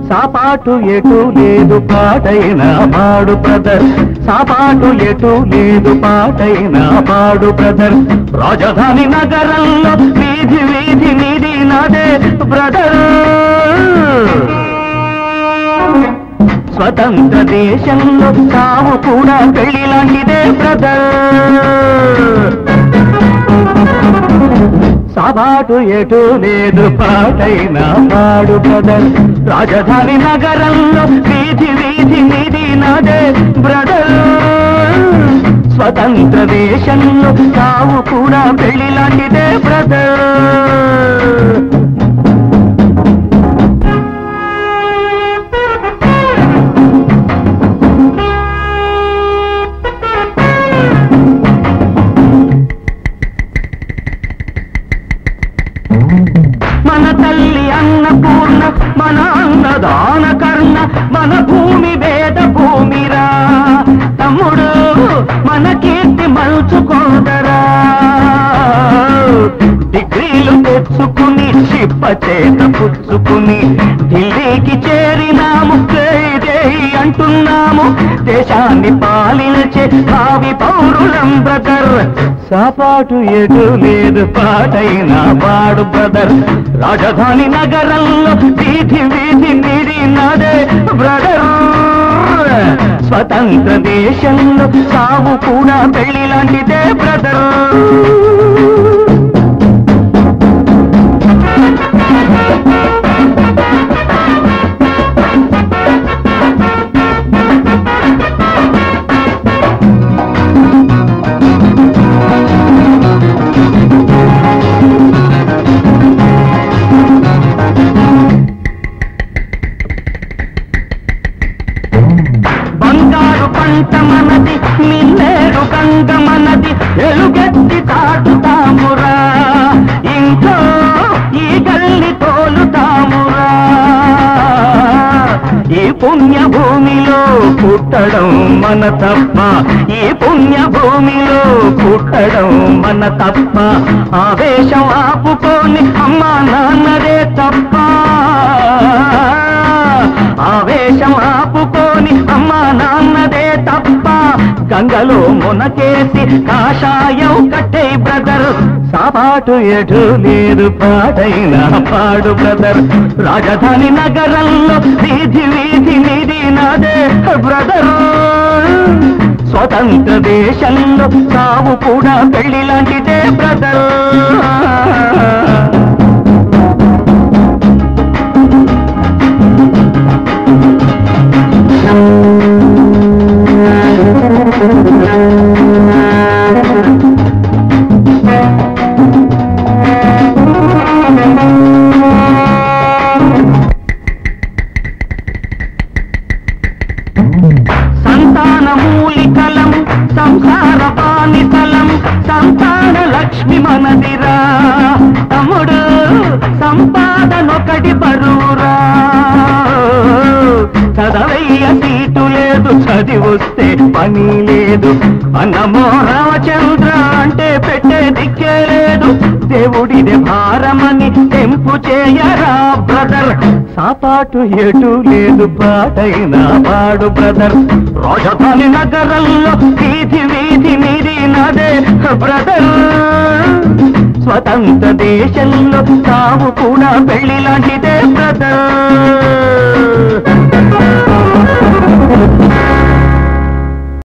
సాపాటు ఎటు లేదు పాటైనా పాడు బ్రదర్, సాపాటు ఎటు లేదు పాటైనా పాడు బ్రదర్. రాజధాని నగరంలో వీధి వీధి నీది నాదే బ్రదర్. స్వతంత్ర దేశంలో సావు కూడా పెళ్లి లాంటిదే బ్రదర్. సాబాటు ఎటు లేదు పాటైనా పాడు బ్రదర్. రాజధాని నగరంలో వీధి వీధి నీది నాదే బ్రదర్. స్వతంత్ర దేశంలో సావు కూడా పెళ్లి లాంటిదే బ్రదర్. మన తల్లి అన్నపూర్ణ, మన అన్నదాన కర్ణ, మన భూమి వేద భూమిరా తమ్ముడు, మన కీర్తి మలుచుకోదరా. డిగ్రీలు తెచ్చుకుని చిప్ప చేత పుచ్చుకుని ఢిల్లీకి చేరినాము, జై అంటున్నాము. దేశాన్ని పాలించే భావి పౌరులం బ్రదర్. సాపాటు ఎటు లేదు పాటైనా పాడు బ్రదర్. రాజధాని నగరంలో వీధి వీధి నీది నాదే బ్రదర్. స్వతంత్ర దేశంలో సావు కూడా పెళ్లి లాంటిదే బ్రదర్. బంగారు పంట మనది, మిన్నేరు గంగ మనది, ఎలుగెత్తి తాటుతామురా. ఇంట్లో ఈ గల్లి తోలుతామురా. ఈ పుణ్యభూమిలో పుట్టడం మన తప్ప, ఈ పుణ్యభూమిలో పుట్టడం మన తప్ప. ఆవేశం ఆపుకొని అమ్మా నాన్నదే తప్ప. ఆవేశం ఆపుకొని అమ్మా నాన్నదే తప్ప. గంగలో మునకేసి కాషాయం కట్టే బ్రదర్. సాపాటు ఎటు లేదు పాటైనా పాడు బ్రదర్. రాజధాని నగరంలో వీధి వీధి నీది నాదే బ్రదర్. స్వతంత్ర దేశంలో సావు కూడా పెళ్లి లాంటిదే బ్రదర్. సంతాన మూలికలం, సంసార పానితలం, సంతాన లక్ష్మి మనదిరా తమ్ముడు. సంపాదనొకటి బరువురా. చదవయ్య సీటు లేదు, చదివొస్తే పని లేదు. అన్నమో రామచంద్ర అంటే పెట్టే దిక్కే లేదు. దేవుడిదే భారమని తెంపు చేయరా బ్రదర్. సాపాటు ఎటు లేదు పాటైనా పాడు బ్రదర్. రాజధాని నగరంలో వీధి వీధి నీది నాదే బ్రదర్. స్వతంత్ర దేశంలో సావు కూడా పెళ్లి లాంటిదే బ్రదర్.